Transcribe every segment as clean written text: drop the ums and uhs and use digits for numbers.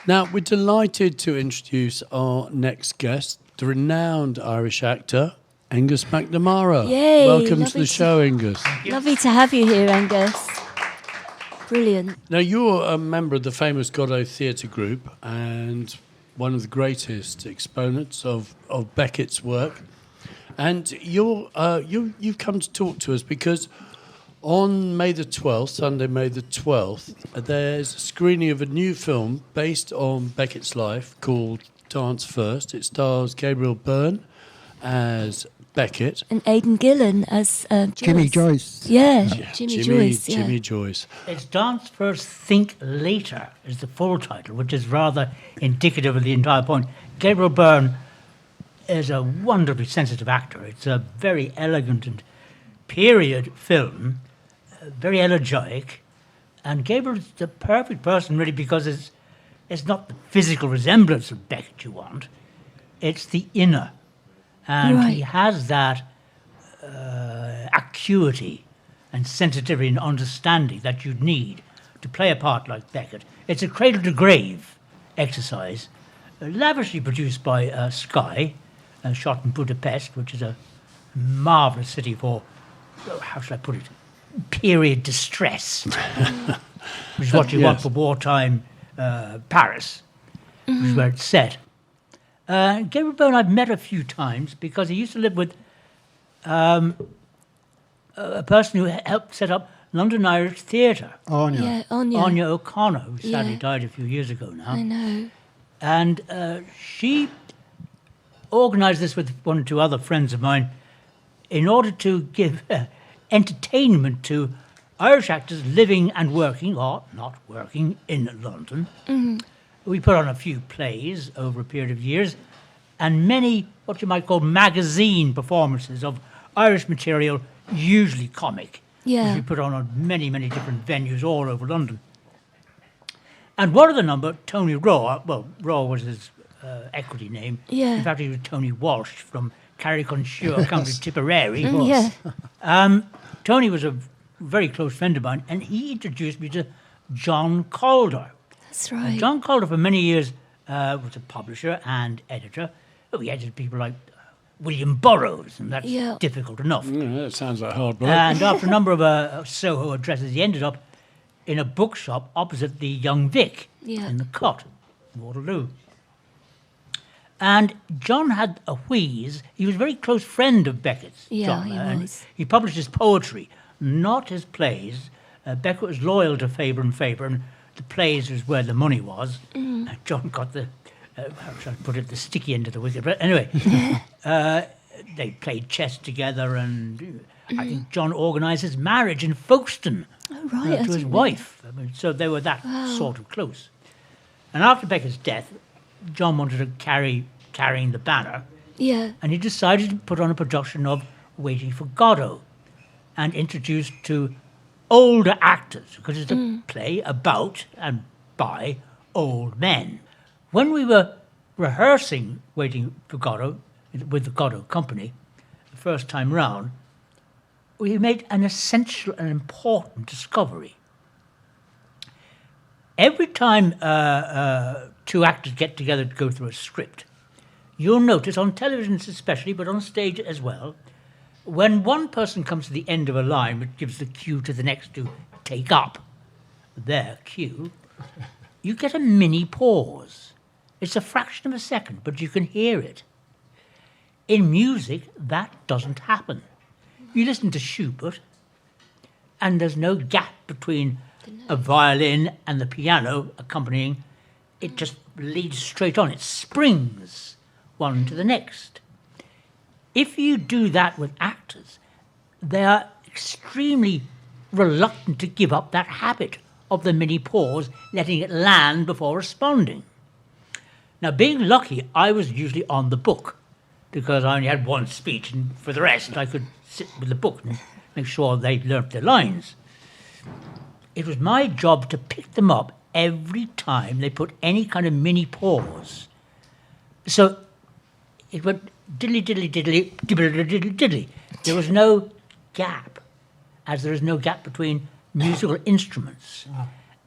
Now, we're delighted to introduce our next guest, the renowned Irish actor, Oengus MacNamara. Yay, welcome to the show, Oengus. Lovely to have you here, Angus. Brilliant. Now, you're a member of the famous Godot Theatre Group and one of the greatest exponents of Beckett's work. And you've come to talk to us because on May the 12th, Sunday, May the 12th, there's a screening of a new film based on Beckett's life called Dance First. It stars Gabriel Byrne as Beckett. And Aidan Gillen as Joyce. Jimmy Joyce. Yeah, Jimmy Joyce. Yeah. Jimmy Joyce. It's Dance First, Think Later is the full title, which is rather indicative of the entire point. Gabriel Byrne is a wonderfully sensitive actor. It's a very elegant and period film, very elegiac, and Gabriel is the perfect person really because it's not the physical resemblance of Beckett you want, it's the inner. And Right. he has that acuity and sensitivity and understanding that you'd need to play a part like Beckett. It's a cradle-to-grave exercise, lavishly produced by Sky, shot in Budapest, which is a marvellous city for, how should I put it, period distress, which is what you want for wartime Paris, which is where it's set. Gabriel Byrne I've met a few times because he used to live with a person who helped set up London Irish Theatre. Anya. Yeah, Anya. Anya O'Connor, who sadly Yeah. died a few years ago now. I know. And she organised this with one or two other friends of mine in order to give entertainment to Irish actors living and working, or not working, in London. Mm-hmm. We put on a few plays over a period of years and many, what you might call, magazine performances of Irish material, usually comic, Yeah. which we put on many, many different venues all over London. And one of the number, Tony Raw, well, Raw was his equity name. Yeah. In fact, he was Tony Walsh from Carrick-on-Suir, County Tipperary. Yeah. Tony was a very close friend of mine, and he introduced me to John Calder. That's right. John Calder, for many years, was a publisher and editor. He edited people like William Burroughs, and that's Yeah. difficult enough. That sounds like hard work. And after a number of Soho addresses, he ended up in a bookshop opposite the Young Vic Yeah. in the Cot, in Waterloo. And John had a wheeze. He was a very close friend of Beckett's. Yeah, John, he and was. he published his poetry, not his plays. Beckett was loyal to Faber and Faber, and the plays was where the money was. John got the, how should I put it, the sticky end of the wicket. But anyway, they played chess together, and I think John organised his marriage in Folkestone Oh, right. I to his didn't know. wife. I mean, so they were that sort of close. And after Beckett's death, John wanted to carrying the banner, Yeah. and he decided to put on a production of Waiting for Godot and introduced to older actors, because it's a play about and by old men. When we were rehearsing Waiting for Godot with the Godot Company the first time round, we made an essential and important discovery. Every time two actors get together to go through a script, you'll notice, on television especially, but on stage as well, when one person comes to the end of a line, which gives the cue to the next to take up their cue, you get a mini pause. It's a fraction of a second, but you can hear it. In music, that doesn't happen. You listen to Schubert, and there's no gap between a violin and the piano accompanying. It just leads straight on. It springs one to the next. If you do that with actors, they are extremely reluctant to give up that habit of the mini pause, letting it land before responding. Now, being lucky, I was usually on the book because I only had one speech, and for the rest, I could sit with the book and make sure they learnt their lines. It was my job to pick them up every time they put any kind of mini pause. So it went diddly, diddly, diddly, diddly, diddly, diddly. There was no gap, as there is no gap between musical instruments.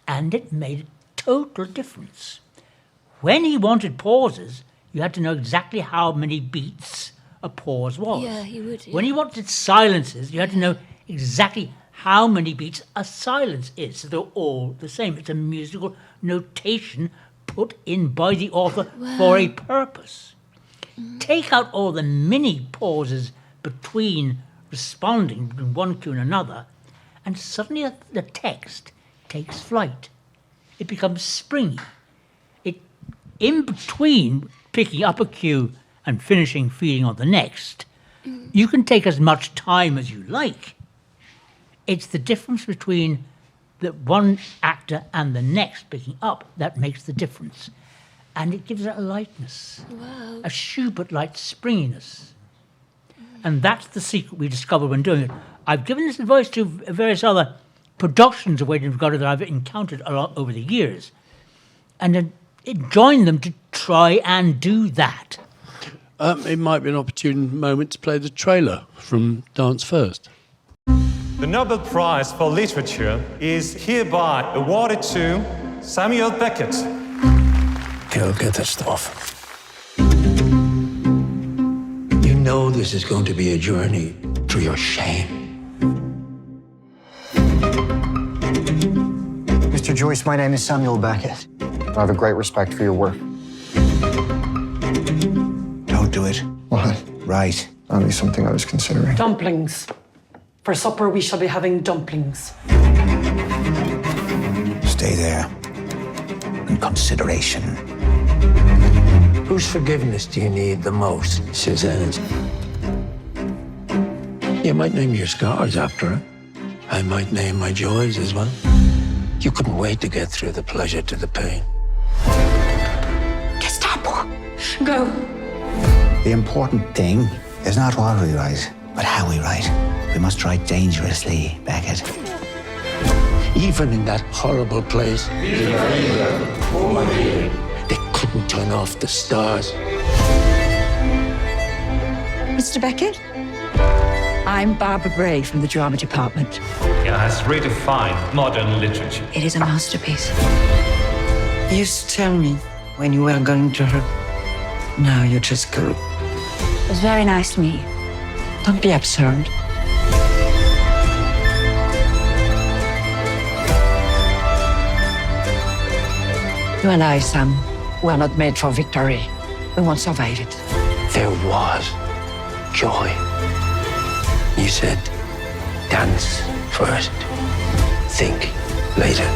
And it made a total difference. When he wanted pauses, you had to know exactly how many beats a pause was. Yeah, he would. Yeah. When he wanted silences, you had to know exactly how many beats a silence is. So they're all the same. It's a musical notation put in by the author for a purpose. Take out all the mini pauses between responding between one cue and another, and suddenly the text takes flight. It becomes springy. In between picking up a cue and finishing feeding on the next, you can take as much time as you like. It's the difference between the one actor and the next picking up that makes the difference. And it gives it a lightness, a Schubert-like springiness. And that's the secret we discovered when doing it. I've given this advice to various other productions of Waiting for Godot that I've encountered a lot over the years. And then join them to try and do that. It might be an opportune moment to play the trailer from Dance First. The Nobel Prize for Literature is hereby awarded to Samuel Beckett. Go get the stuff. You know this is going to be a journey through your shame. Mr. Joyce, my name is Samuel Beckett. I have a great respect for your work. Don't do it. What? Right. Only something I was considering. Dumplings. For supper, we shall be having dumplings. Stay there. In consideration. Whose forgiveness do you need the most, Suzanne's? You might name your scars after her. I might name my joys as well. You couldn't wait to get through the pleasure to the pain. Gestapo! Go! The important thing is not what we write, but how we write. We must write dangerously, Beckett. Even in that horrible place, they couldn't turn off the stars. Mr. Beckett? I'm Barbara Bray from the drama department. It has redefined modern literature. It is a masterpiece. You used to tell me when you were going to her. Now you just go. It was very nice to meet you. Don't be absurd. You and I, Sam, we are not made for victory. We won't survive it. There was joy. You said, dance first, think later.